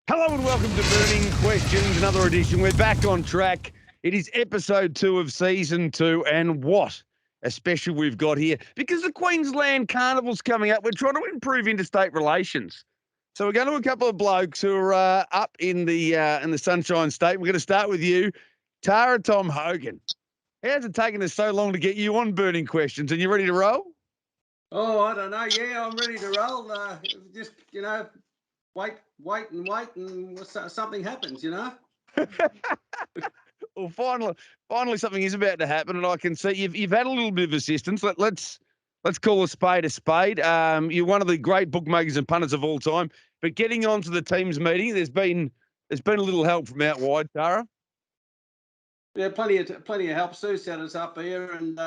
Hello and welcome to Burning Questions, another edition. We're back on track. It is episode 2 of season 2, and what a special we've got here. Because the Queensland Carnival's coming up, we're trying to improve interstate relations. So we're going to a couple of blokes who are up in the Sunshine State. We're going to start with you, Tara Tom Hogan. How's it taken us so long to get you on Burning Questions? And you ready to roll? Oh, I don't know. Yeah, I'm ready to roll. Just, wait and something happens, Well, finally, something is about to happen, and I can see you've had a little bit of assistance. Let's call a spade a spade. You're one of the great bookmakers and punters of all time, but getting onto the teams meeting, there's been a little help from out wide, Tara. Yeah, plenty of help. Sue set us up here, and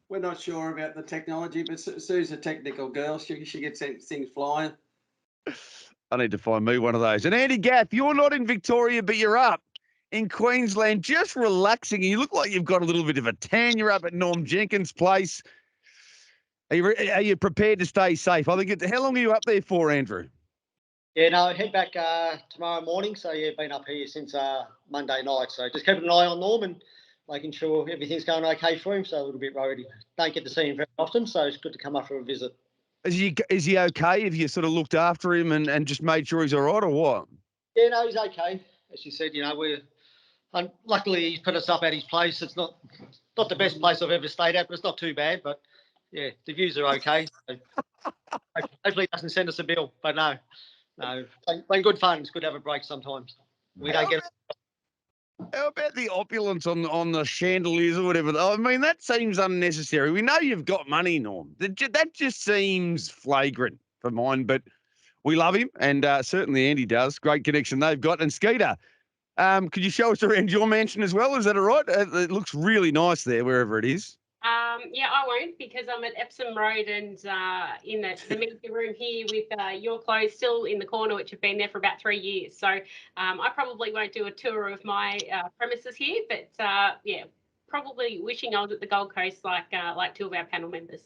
we're not sure about the technology, but Sue's a technical girl. She gets things flying. I need to find me one of those. And Andy Gath, you're not in Victoria, but you're up in Queensland, just relaxing. You look like you've got a little bit of a tan. You're up at Norm Jenkins' place. Are you prepared to stay safe? I think how long are you up there for, Andrew? Yeah, no, head back tomorrow morning. So, yeah, been up here since Monday night. So just keeping an eye on Norm and making sure everything's going okay for him. So a little bit worried. Don't get to see him very often, so it's good to come up for a visit. Is he okay? Have you sort of looked after him and just made sure he's all right, or what? Yeah, no, he's okay. As you said, luckily he's put us up at his place. It's not the best place I've ever stayed at, but it's not too bad. But, yeah, the views are okay. So hopefully he doesn't send us a bill. But no, been good fun. It's good to have a break sometimes. We don't get. How about the opulence on the chandeliers or whatever? I mean, that seems unnecessary. We know you've got money, Norm. That just seems flagrant for mine, but we love him, and certainly Andy does. Great connection they've got. And Skeeter, could you show us around your mansion as well? Is that all right? It looks really nice there, wherever it is. Yeah, I won't, because I'm at Epsom Road and in the meeting room here with your clothes still in the corner, which have been there for about 3 years. So I probably won't do a tour of my premises here, but yeah, probably wishing I was at the Gold Coast like two of our panel members.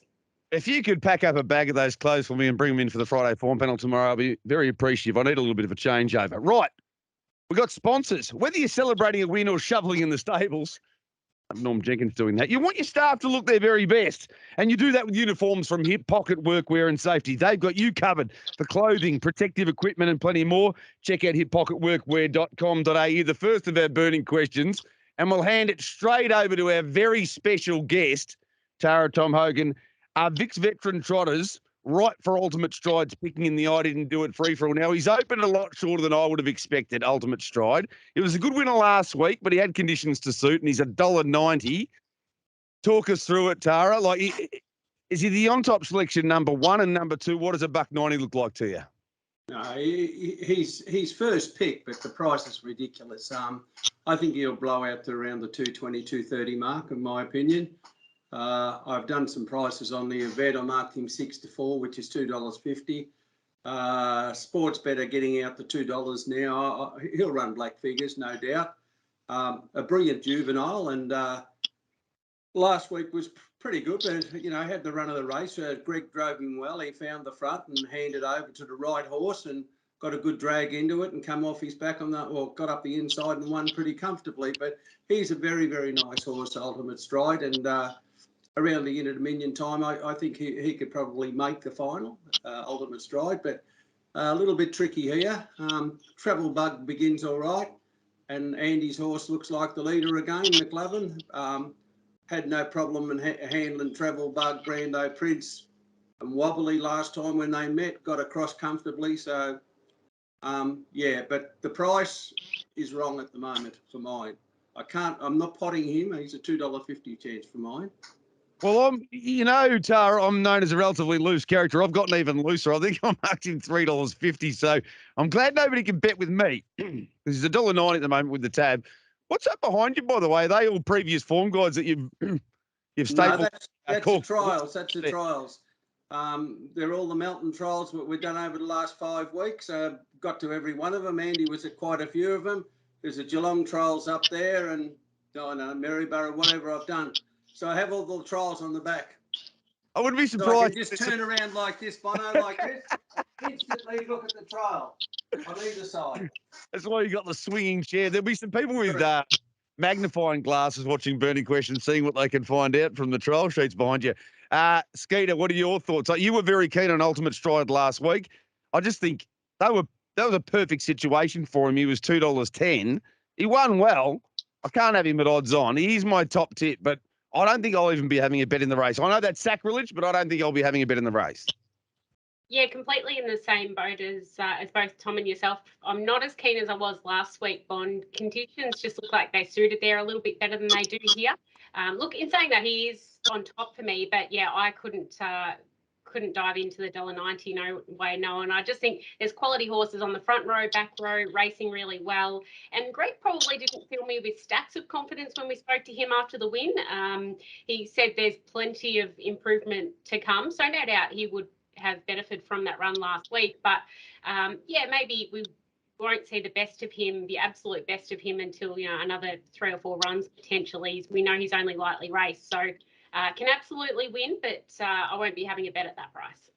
If you could pack up a bag of those clothes for me and bring them in for the Friday form panel tomorrow, I'll be very appreciative. I need a little bit of a changeover. Right, we've got sponsors. Whether you're celebrating a win or shoveling in the stables, Norm Jenkins doing that. You want your staff to look their very best, and you do that with uniforms from Hip Pocket Workwear and Safety. They've got you covered for clothing, protective equipment, and plenty more. Check out hippocketworkwear.com.au. The first of our burning questions, and we'll hand it straight over to our very special guest, Tara Tom Hogan. Are Vic's veteran trotters right for Ultimate Stride's picking in the I didn't do it free for all? Now, he's opened a lot shorter than I would have expected, Ultimate Stride. It was a good winner last week, but he had conditions to suit, and he's $1.90. Talk us through it, Tara. Is he the on-top selection, number 1, and number 2? What does a $1.90 look like to you? No, he's first pick, but the price is ridiculous. I think he'll blow out to around the 220, 230 mark, in my opinion. I've done some prices on the event. I marked him 6-4, which is $2.50. Sports better getting out the $2 now. He'll run black figures, no doubt. A brilliant juvenile, and last week was pretty good. But had the run of the race. Greg drove him well. He found the front and handed over to the right horse and got a good drag into it and come off his back got up the inside and won pretty comfortably. But he's a very, very nice horse, Ultimate Stride, and around the Inter-Dominion time, I think he could probably make the final, Ultimate Stride, but a little bit tricky here. Travel Bug begins all right, and Andy's horse looks like the leader again, McLovin. Had no problem in handling Travel Bug, Brando Prince and Wobbly last time when they met, got across comfortably. So, yeah, but the price is wrong at the moment for mine. I'm not potting him. He's a $2.50 chance for mine. Well, Tara, I'm known as a relatively loose character. I've gotten even looser. I think I marked him $3.50. So I'm glad nobody can bet with me because he's $1.90 at the moment with the tab. What's up behind you, by the way? Are they all previous form guides that you've stapled? No, that's the trials. That's the trials. They're all the Melton trials that we've done over the last 5 weeks. Got to every one of them. Andy was at quite a few of them. There's a Geelong trials up there, and Maryborough, whatever I've done. So I have all the trials on the back. I wouldn't be surprised. So I can just turn around like this, Bono, like this. instantly look at the trial on either side. That's why you got the swinging chair. There'll be some people with magnifying glasses watching Burning Questions, seeing what they can find out from the trial sheets behind you. Skeeter, what are your thoughts? You were very keen on Ultimate Stride last week. I just think that was a perfect situation for him. He was $2.10. He won well. I can't have him at odds on. He's my top tip, but I don't think I'll even be having a bet in the race. I know that's sacrilege, but I don't think I'll be having a bet in the race. Yeah, completely in the same boat as both Tom and yourself. I'm not as keen as I was last week. Bond conditions just look like they suited there a little bit better than they do here. Look, in saying that, he is on top for me, but yeah, I couldn't dive into the $1.90, no way, no. And I just think there's quality horses on the front row, back row, racing really well. And Greg probably didn't fill me with stacks of confidence when we spoke to him after the win. He said there's plenty of improvement to come, so no doubt he would have benefited from that run last week. But yeah, maybe we won't see the best of him, the absolute best of him, until another 3 or 4 runs potentially. We know he's only lightly raced, so can absolutely win, but I won't be having a bet at that price.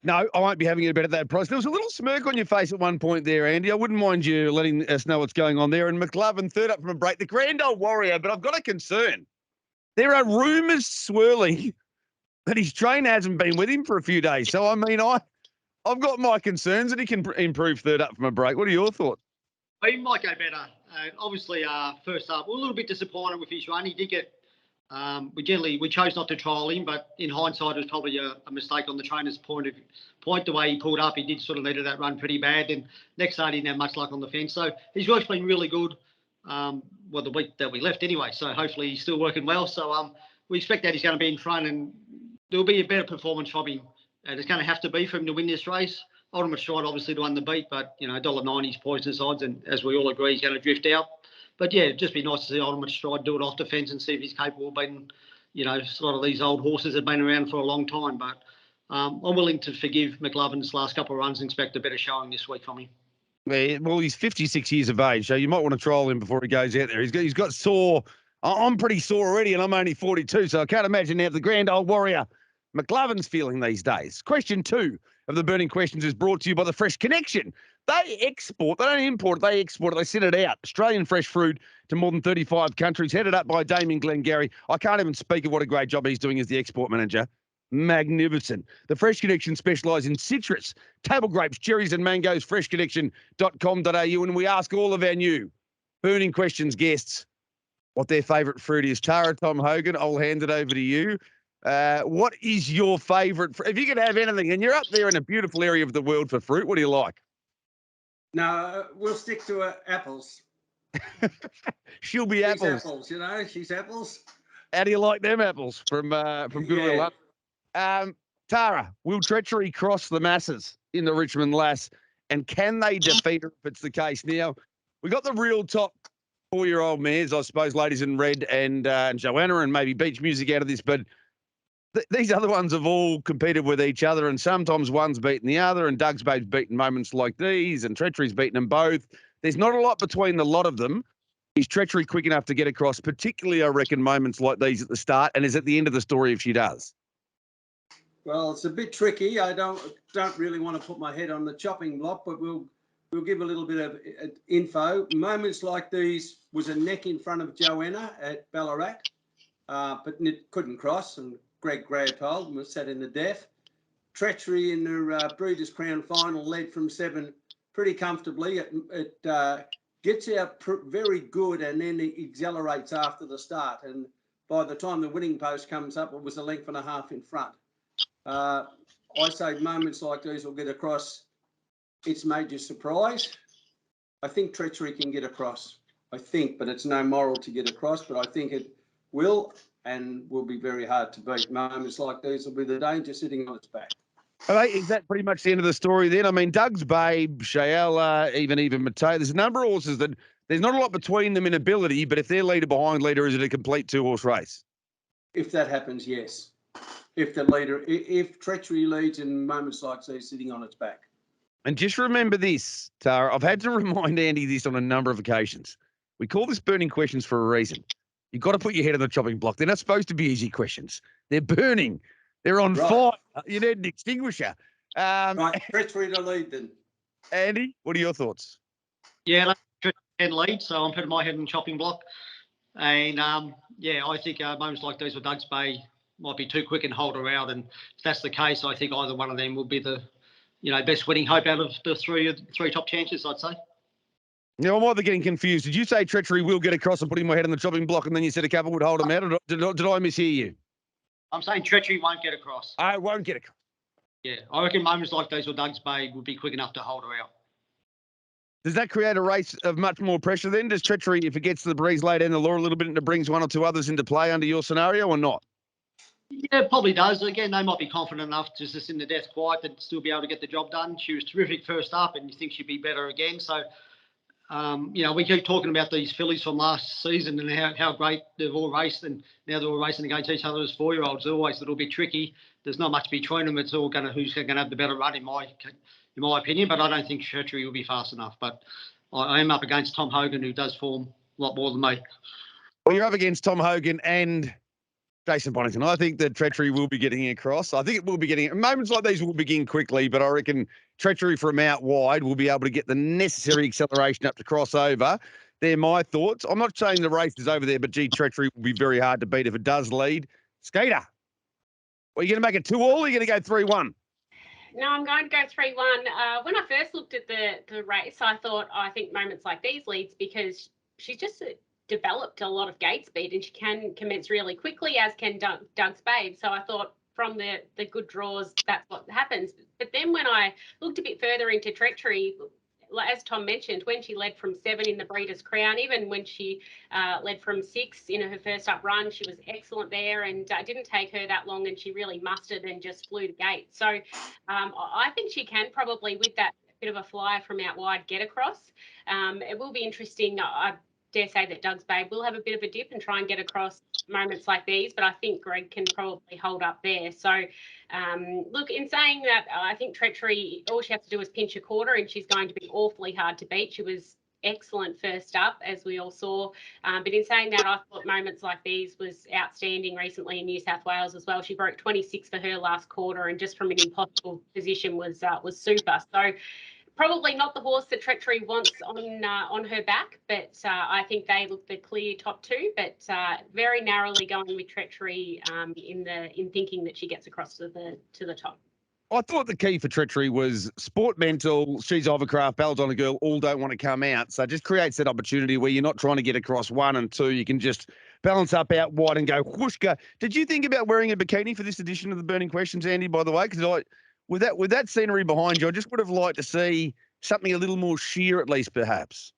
No, I won't be having a bet at that price. There was a little smirk on your face at one point there, Andy. I wouldn't mind you letting us know what's going on there. And McLovin, third up from a break, the grand old warrior. But I've got a concern. There are rumours swirling that his trainer hasn't been with him for a few days. So, I mean, I've got my concerns that he can improve third up from a break. What are your thoughts? He might go better. Obviously, first up, we're a little bit disappointed with his run. He did get, we chose not to trial him, but in hindsight, it was probably a mistake on the trainer's point. The way he pulled up, he did sort of needed that run pretty bad. And next day, he didn't have much luck on the fence. So his work's been really good. The week that we left anyway. So hopefully he's still working well. So we expect that he's going to be in front and there'll be a better performance from him. It's going to have to be for him to win this race. Ultimate Stride, obviously, to win the beat, but, $1.90 is poisonous odds, and as we all agree, he's going to drift out. But, yeah, it'd just be nice to see Ultimate Stride do it off the fence and see if he's capable of beating, sort of these old horses that have been around for a long time. But I'm willing to forgive McLovin's last couple of runs and expect a better showing this week from him. Yeah, well, he's 56 years of age, so you might want to trial him before he goes out there. He's got sore. I'm pretty sore already, and I'm only 42, so I can't imagine now the grand old warrior McLovin's feeling these days. Question 2 of the Burning Questions is brought to you by the Fresh Connection. They export, they don't import it, they export it, they send it out. Australian fresh fruit to more than 35 countries, headed up by Damien Glengarry. I can't even speak of what a great job he's doing as the export manager. Magnificent. The Fresh Connection specialise in citrus, table grapes, cherries and mangoes, freshconnection.com.au. And we ask all of our new Burning Questions guests what their favourite fruit is. Tara, Tom, Hogan, I'll hand it over to you. What is your favourite fruit? If you could have anything, and you're up there in a beautiful area of the world for fruit, what do you like? No, we'll stick to apples. She'll be She's apples. apples, she's apples. How do you like them apples from Goodwill? Yeah. Tara, will treachery cross the masses in the Richmond Lass, and can they defeat her if it's the case? Now, we got the real top 4-year-old mares, I suppose, Ladies in Red and Joanna, and maybe Beach Music out of this, but these other ones have all competed with each other, and sometimes one's beaten the other, and Doug's Babe's beaten moments like these, and Treachery's beaten them both. There's not a lot between the lot of them. Is Treachery quick enough to get across, particularly, I reckon, moments like these at the start, and is at the end of the story if she does? Well, it's a bit tricky. I don't really want to put my head on the chopping block, but we'll give a little bit of info. Moments like these was a neck in front of Joanna at Ballarat, but it couldn't cross, and Greg Graytold was sat in the death. Treachery in the Breeders' Crown final led from 7 pretty comfortably. It gets out very good and then it accelerates after the start. And by the time the winning post comes up, it was a length and a half in front. I say moments like these will get across. It's major surprise. I think Treachery can get across. I think, but it's no moral to get across, but I think it will and will be very hard to beat. Moments like these will be the danger sitting on its back. All right, is that pretty much the end of the story then? I mean, Doug's Babe, Shayela, even Mateo, there's a number of horses that there's not a lot between them in ability, but if they're leader behind leader, is it a complete 2-horse race? If that happens, yes. If Treachery leads in moments like these sitting on its back. And just remember this, Tara, I've had to remind Andy this on a number of occasions. We call this Burning Questions for a reason. You've got to put your head on the chopping block. They're not supposed to be easy questions. They're burning. They're on fire. You need an extinguisher. Right, Treachery to lead then. Andy, what are your thoughts? Yeah, 10 lead, so I'm putting my head in the chopping block. And yeah, I think moments like these with Doug's Bay might be too quick and hold her out. And if that's the case, I think either one of them will be the, best winning hope out of the three top chances, I'd say. Now, I'm either getting confused. Did you say Treachery will get across and put my head in the chopping block, and then you said a couple would hold him out? Or did I mishear you? I'm saying Treachery won't get across. I won't get across. Yeah, I reckon moments like those with Doug's Bay would be quick enough to hold her out. Does that create a race of much more pressure then? Does Treachery, if it gets to the breeze, lay down the law a little bit and it brings one or two others into play under your scenario or not? Yeah, it probably does. Again, they might be confident enough to just in the death quiet to still be able to get the job done. She was terrific first up and you think she'd be better again. So, we keep talking about these fillies from last season and how great they've all raced, and now they're all racing against each other as 4-year-olds. They're always a little bit tricky. There's not much between them. It's all who's going to have the better run in my opinion, but I don't think Treachery will be fast enough. But I am up against Tom Hogan, who does form a lot more than me. Well, you're up against Tom Hogan and Jason Bonnington. I think that Treachery will be getting across. I think it will be getting moments like these will begin quickly, but I reckon Treachery from out wide will be able to get the necessary acceleration up to crossover. They're my thoughts. I'm not saying the race is over there, but gee, Treachery will be very hard to beat if it does lead. Skeeter, are you going to make it 2-all or are you going to go 3-1? No, I'm going to go 3-1. When I first looked at the race, I thought, I think moments like these leads because she's just developed a lot of gate speed and she can commence really quickly, as can Doug's Babe. So I thought from the good draws, that's what happens. But then when I looked a bit further into Treachery, as Tom mentioned, when she led from 7 in the Breeders' Crown, even when she led from 6 in her first up run, she was excellent there, and didn't take her that long, and she really mustered and just flew the gate. So I think she can probably, with that bit of a flyer from out wide, get across. It will be interesting. I dare say that Doug's Babe will have a bit of a dip and try and get across moments like these, but I think Greg can probably hold up there. So look, in saying that, I think Treachery, all she has to do is pinch a quarter and she's going to be awfully hard to beat. She was excellent first up, as we all saw. But in saying that, I thought moments like these was outstanding recently in New South Wales as well. She broke 26 for her last quarter and just from an impossible position was super. So probably not the horse that Treachery wants on her back, but I think they look the clear top two, but very narrowly going with Treachery in thinking that she gets across to the top. I thought the key for Treachery was sport mental. She's Overcraft, Bells on a Girl, all don't want to come out. So it just creates that opportunity where you're not trying to get across 1 and 2. You can just balance up out wide and go whooshka. Did you think about wearing a bikini for this edition of the Burning Questions, Andy, by the way? Because with that scenery behind you, I just would have liked to see something a little more sheer at least, perhaps.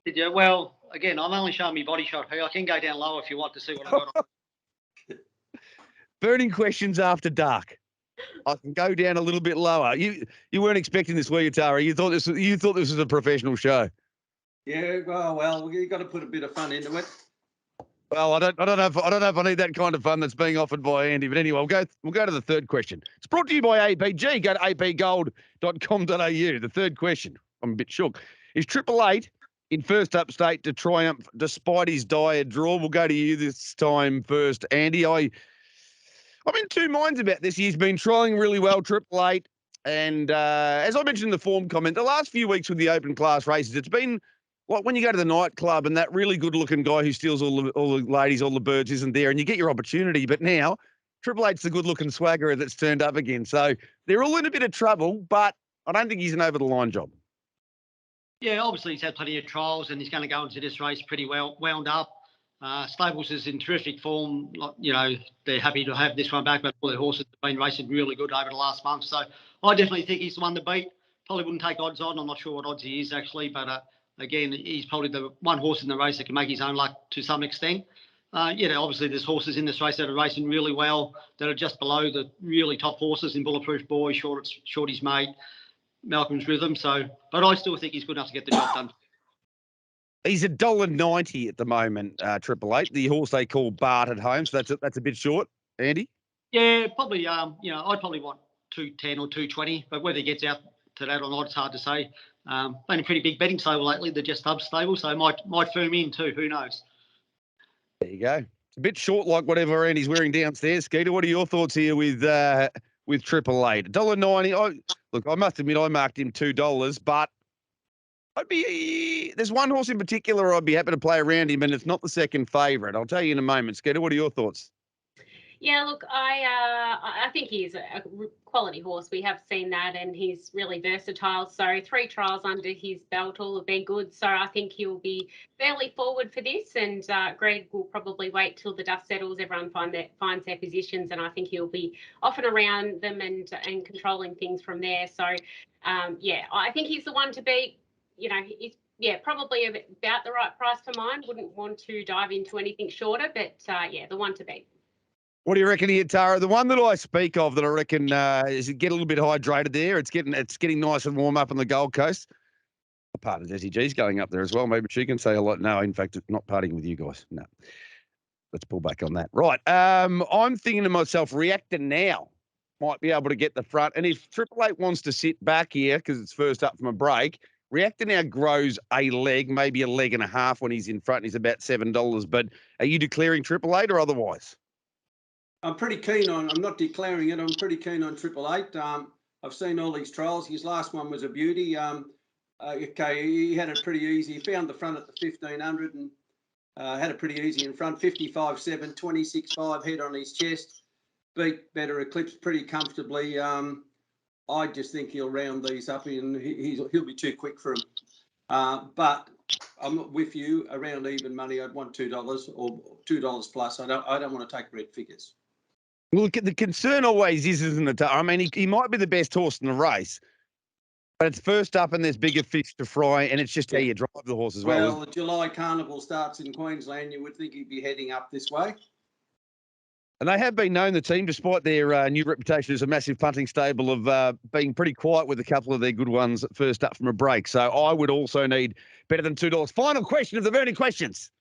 Yeah, well, again, I'm only showing me body shot here. I can go down low if you want to see what I've got on. Burning Questions after dark. I can go down a little bit lower. You weren't expecting this, were you, Tara? You thought this was a professional show. Yeah, well, you got to put a bit of fun into it. Well, I don't know if I need that kind of fun that's being offered by Andy. But anyway, we'll go to the third question. It's brought to you by APG. Go to apgold.com.au. The third question, I'm a bit shook, is 888 in first up state to triumph despite his dire draw. We'll go to you this time first, Andy. I'm in two minds about this. He's been trialling really well, 888. And as I mentioned in the form comment, the last few weeks with the open class races, it's been like when you go to the nightclub and that really good-looking guy who steals all the ladies, all the birds isn't there, and you get your opportunity. But now, 888's the good-looking swaggerer that's turned up again. So they're all in a bit of trouble, but I don't think he's an over-the-line job. Yeah, obviously he's had plenty of trials and he's going to go into this race pretty well wound up. Stables is in terrific form. They're happy to have this one back, but all their horses have been racing really good over the last month. So I definitely think he's the one to beat. Probably wouldn't take odds on. I'm not sure what odds he is actually, but again, he's probably the one horse in the race that can make his own luck to some extent. Obviously there's horses in this race that are racing really well that are just below the really top horses in Bulletproof Boy, Shorty's Mate, Malcolm's Rhythm. But I still think he's good enough to get the job done. He's $1.90 at the moment, 888. The horse they call Bart at home, so that's a bit short, Andy. Yeah, probably. I'd probably want 210 or 220, but whether he gets out to that or not, it's hard to say. Been a pretty big betting stable lately. They're just hub stable, so might firm in too. Who knows? There you go. It's a bit short, like whatever Andy's wearing downstairs. Skeeter, what are your thoughts here with with Triple Eight. $1.90. Look, I must admit, I marked him $2, but there's one horse in particular I'd be happy to play around him, and it's not the second favourite. I'll tell you in a moment. Skeeter, what are your thoughts? Yeah, look, I think he is a quality horse. We have seen that, and he's really versatile. So 3 trials under his belt, all have been good. So I think he'll be fairly forward for this. And Greg will probably wait till the dust settles. Everyone finds their positions, and I think he'll be off and around them and controlling things from there. So yeah, I think he's the one to beat. You know, he's probably about the right price for mine. Wouldn't want to dive into anything shorter, but yeah, the one to beat. What do you reckon here, Tara? The one that I speak of that I reckon is it get a little bit hydrated there. It's getting nice and warm up on the Gold Coast. Part of Desi G's going up there as well. Maybe she can say a lot. No, in fact, it's not partying with you guys. No. Let's pull back on that. Right. I'm thinking to myself, Reactor Now might be able to get the front. And if Triple Eight wants to sit back here because it's first up from a break, Reactor Now grows a leg, maybe a leg and a half when he's in front. He's about $7. But are you declaring Triple Eight or otherwise? I'm pretty keen on, I'm not declaring it, I'm pretty keen on Triple Eight. I've seen all these trials. His last one was a beauty. Okay, he had it pretty easy. He found the front at the 1500 and had it pretty easy in front. 55.7, 26.5 head on his chest. Beat Better Eclipse pretty comfortably. I just think he'll round these up and he'll be too quick for him. But I'm with you, around even money. I'd want $2 or $2 plus. I don't want to take red figures. Well, the concern always is, isn't it? I mean, he might be the best horse in the race, but it's first up and there's bigger fish to fry, and it's just how you drive the horse as well. Well, the July Carnival starts in Queensland. You would think he'd be heading up this way. And they have been known, the team, despite their new reputation as a massive punting stable, of being pretty quiet with a couple of their good ones first up from a break. So I would also need better than $2. Final question of the burning questions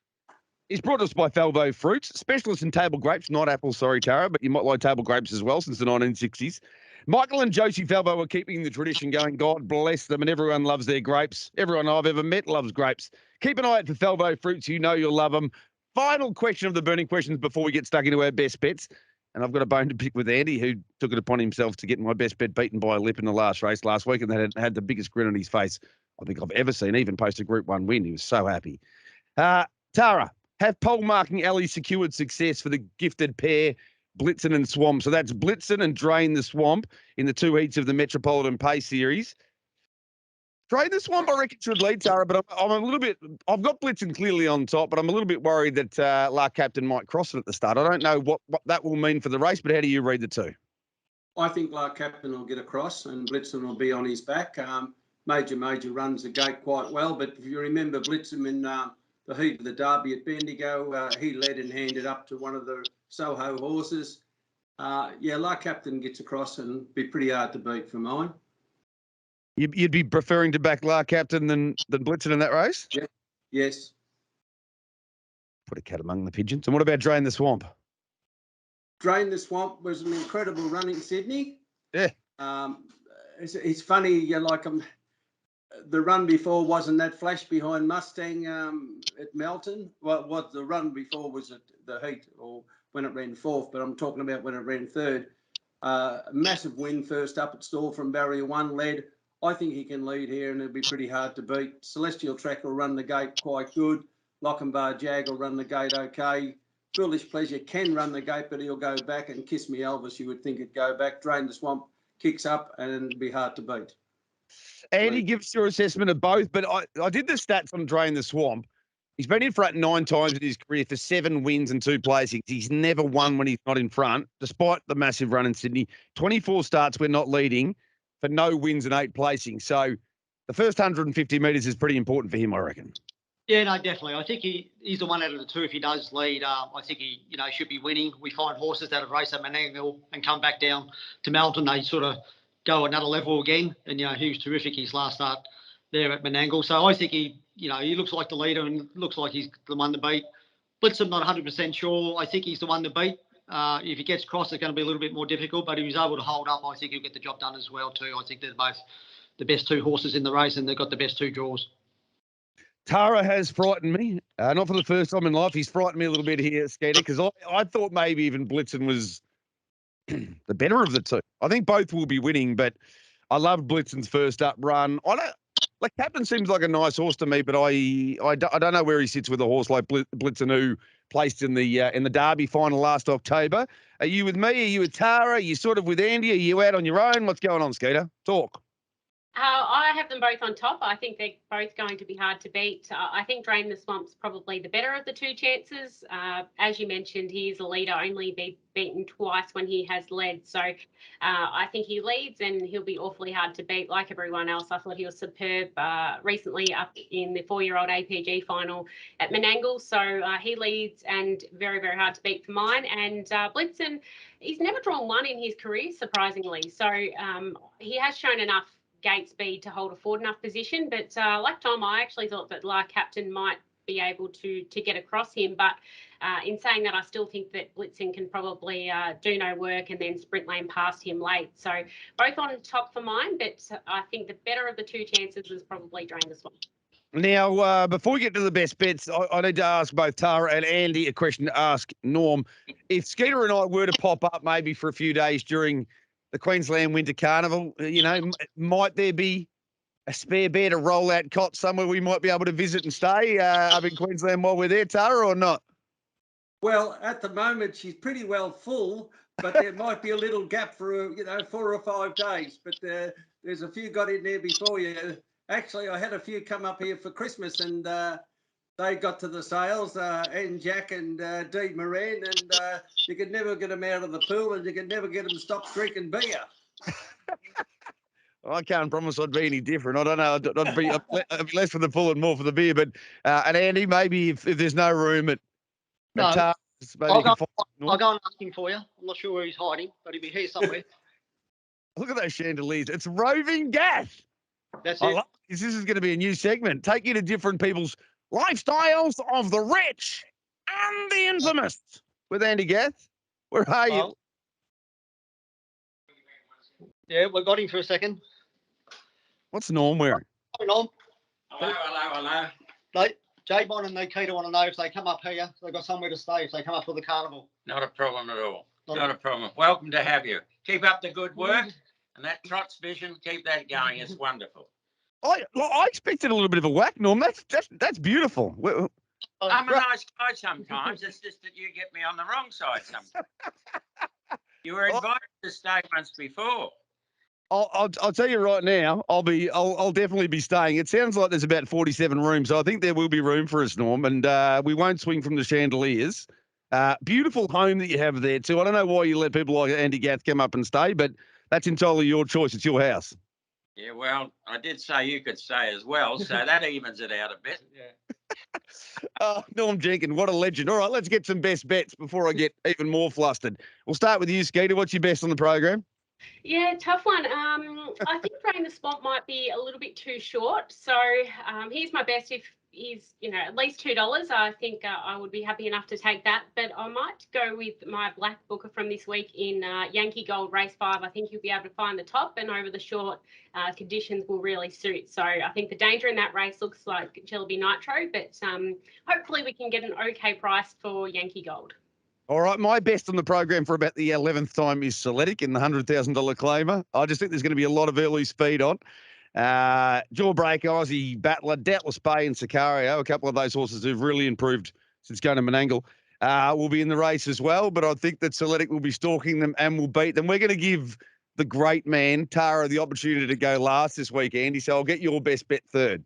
is brought to us by Falvo Fruits, specialists in table grapes, not apples, sorry, Tara, but you might like table grapes as well since the 1960s. Michael and Josie Falvo are keeping the tradition going. God bless them, and everyone loves their grapes. Everyone I've ever met loves grapes. Keep an eye out for Falvo Fruits. You know you'll love them. Final question of the burning questions before we get stuck into our best bets. And I've got a bone to pick with Andy, who took it upon himself to get my best bet beaten by a lip in the last race last week, and had the biggest grin on his face I think I've ever seen, even post a Group 1 win. He was so happy. Tara, have pole marking alley secured success for the gifted pair, Blitzen and Swamp? So that's Blitzen and Drain the Swamp in the 2 heats of the Metropolitan Pay Series. Drain the Swamp, I reckon, should lead, Tara, but I'm a little bit, I've got Blitzen clearly on top, but I'm a little bit worried that La Captain might cross it at the start. I don't know what that will mean for the race, but how do you read the two? I think La Captain will get across and Blitzen will be on his back. Major runs the gate quite well, but if you remember Blitzen in the heat of the Derby at Bendigo, he led and handed up to one of the Soho horses. Yeah, La Captain gets across and be pretty hard to beat for mine. You'd be preferring to back La Captain than Blitzen in that race? Yeah. Yes. Put a cat among the pigeons. And what about Drain the Swamp? Drain the Swamp was an incredible run in Sydney. Yeah. It's funny, the run before wasn't that flash behind Mustang at Melton. What the run before was at the heat or when it ran fourth, but I'm talking about when it ran third. Massive win first up at stall from Barrier 1 led. I think he can lead here and it'll be pretty hard to beat. Celestial Track will run the gate quite good. Lochinvar Jag will run the gate okay. Foolish Pleasure can run the gate, but he'll go back, and Kiss Me Elvis, you would think it'd go back. Drain the Swamp kicks up and it'll be hard to beat. Andy, give us your assessment of both, but I did the stats on Drain the Swamp. He's been in front 9 times in his career for 7 wins and 2 placings. He's never won when he's not in front, despite the massive run in Sydney. 24 starts we're not leading for no wins and 8 placings. So the first 150 metres is pretty important for him, I reckon. Yeah, no, definitely. I think he's the one out of the two. If he does lead, I think he, should be winning. We find horses that have raced at Menangle and come back down to Melton. They sort of go another level again. And, he was terrific his last start there at Menangle. So I think he looks like the leader and looks like he's the one to beat. Blitzen, not 100% sure. I think he's the one to beat. If he gets crossed, it's going to be a little bit more difficult. But if he's able to hold up, I think he'll get the job done as well too. I think they're both the best 2 horses in the race and they've got the best 2 draws. Tara has frightened me. Not for the first time in life. He's frightened me a little bit here, Skater, because I thought maybe even Blitzen was the better of the two. I think both will be winning, but I loved Blitzen's first up run. Captain seems like a nice horse to me, but I don't know where he sits with a horse like Blitzen, who placed in the Derby final last October. Are you with me? Are you with Tara? Are you sort of with Andy? Are you out on your own? What's going on, Skeeter? Talk. I have them both on top. I think they're both going to be hard to beat. I think Drain the Swamp's probably the better of the two chances. As you mentioned, he is a leader, only beaten twice when he has led. So I think he leads and he'll be awfully hard to beat like everyone else. I thought he was superb recently up in the 4-year-old APG final at Menangle. So he leads and very, very hard to beat for mine. And Blitzen, he's never drawn one in his career, surprisingly. So he has shown enough gate speed to hold a forward enough position, but like Tom, I actually thought that La Captain might be able to get across him, but in saying that, I still think that Blitzen can probably do no work and then sprint lane past him late. So both on top for mine, but I think the better of the two chances is probably Drain the Swamp. Now, before we get to the best bets, I need to ask both Tara and Andy a question to ask Norm. If Skeeter and I were to pop up maybe for a few days during the Queensland Winter Carnival, might there be a spare bed, a rollout cot somewhere we might be able to visit and stay up in Queensland while we're there, Tara, or not? Well, at the moment, she's pretty well full, but there might be a little gap for, 4 or 5 days. But there's a few got in there before you. Actually, I had a few come up here for Christmas and they got to the sales, and Jack and Dee Moran, and you could never get them out of the pool and you could never get them to stop drinking beer. I can't promise I'd be any different. I don't know. I'd be less for the pool and more for the beer. But and Andy, maybe if there's no room at Tara's, maybe I'll go and ask him for you. I'm not sure where he's hiding, but he'll be here somewhere. Look at those chandeliers. It's Roving Gath. That's it. This is going to be a new segment. Take you to different people's lifestyles of the rich and the infamous with Andy Gath. Where are you? Yeah, we got him for a second. What's Norm wearing? Norm. Hello. J-Bon and Nikkita want to know if they come up here, they've got somewhere to stay if they come up for the carnival. Not a problem at all. Not a problem. Welcome to have you. Keep up the good work. And that Trots vision, keep that going. It's wonderful. I expected a little bit of a whack, Norm. That's beautiful. I'm a nice guy sometimes. It's just that you get me on the wrong side sometimes. You were invited to stay once before. I'll tell you right now. I'll definitely be staying. It sounds like there's about 47 rooms, so I think there will be room for us, Norm. And we won't swing from the chandeliers. Beautiful home that you have there too. I don't know why you let people like Andy Gath come up and stay, but that's entirely your choice. It's your house. Yeah, well, I did say you could stay as well, so that evens it out a bit. Yeah. Norm Jenkins, what a legend. All right, let's get some best bets before I get even more flustered. We'll start with you, Skeeter. What's your best on the program? Yeah, tough one. I think Drain the Swamp might be a little bit too short. So here's my best. If he's, at least $2, I think I would be happy enough to take that. But I might go with my black booker from this week in Yankee Gold Race 5. I think you'll be able to find the top, and over the short, conditions will really suit. So I think the danger in that race looks like Jellyby Nitro, but hopefully we can get an okay price for Yankee Gold. All right, my best on the program for about the 11th time is Soletic in the $100,000 claimer. I just think there's going to be a lot of early speed on. Jawbreaker, Aussie Battler, Doubtless Bay and Sicario, a couple of those horses who've really improved since going to Menangle, will be in the race as well. But I think that Soletic will be stalking them and will beat them. We're going to give the great man, Tara, the opportunity to go last this week, Andy. So I'll get your best bet third.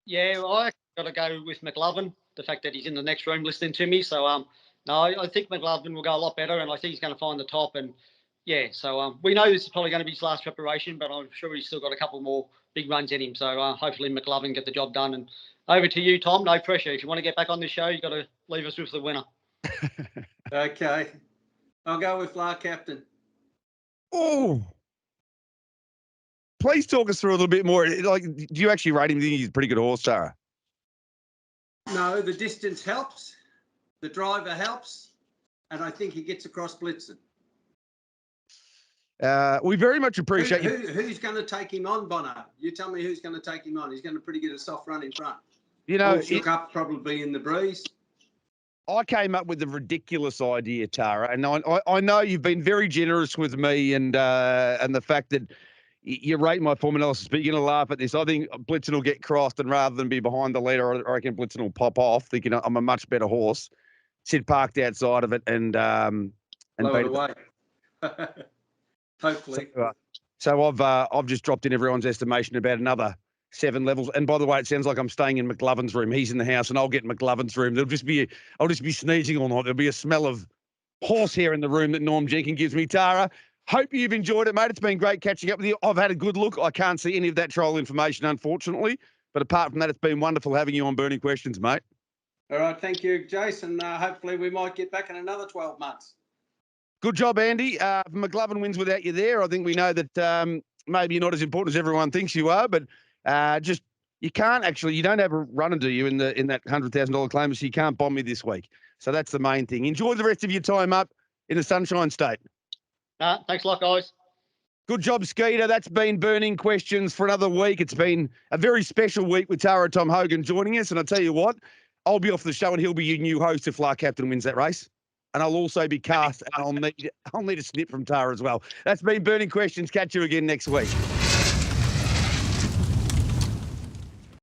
Yeah, well, I got to go with McLovin, the fact that he's in the next room listening to me. So, no, I think McLovin will go a lot better, and I think he's going to find the top. And, yeah, so we know this is probably going to be his last preparation, but I'm sure he's still got a couple more big runs in him. So hopefully McLovin get the job done. And over to you, Tom. No pressure. If you want to get back on this show, you've got to leave us with the winner. Okay. I'll go with La Captain. Oh. Please talk us through a little bit more. Like, do you actually rate him? Do you think he's a pretty good horse, Tara? No, the distance helps. The driver helps. And I think he gets across Blitzen. We very much appreciate you. Who's going to take him on, Bono? You tell me who's going to take him on. He's going to pretty get a soft run in front. You know, Shook up probably in the breeze. I came up with a ridiculous idea, Tara, and I know you've been very generous with me and the fact that you rate my form analysis, but you're going to laugh at this. I think Blitzen will get crossed, and rather than be behind the leader, I reckon Blitzen will pop off, thinking I'm a much better horse. Sit parked outside of it and Blow it beat away. Hopefully. So I've just dropped in everyone's estimation about another 7 levels. And by the way, it sounds like I'm staying in McLovin's room. He's in the house, and I'll get in McLovin's room. I'll just be sneezing all night. There'll be a smell of horsehair in the room that Norm Jenkins gives me. Tara, hope you've enjoyed it, mate. It's been great catching up with you. I've had a good look. I can't see any of that trial information, unfortunately. But apart from that, it's been wonderful having you on Burning Questions, mate. All right. Thank you, Jason. Hopefully we might get back in another 12 months. Good job, Andy. McLovin wins without you there. I think we know that maybe you're not as important as everyone thinks you are, but just you can't actually. You don't have a runner, do you, in that $100,000 claim? So you can't bomb me this week. So that's the main thing. Enjoy the rest of your time up in the Sunshine State. Thanks a lot, guys. Good job, Skeeter. That's been Burning Questions for another week. It's been a very special week with Tara Tom Hogan joining us. And I'll tell you what, I'll be off the show and he'll be your new host if Fly Captain wins that race. And I'll also be cast, and I'll need a snip from Tara as well. That's been Burning Questions. Catch you again next week.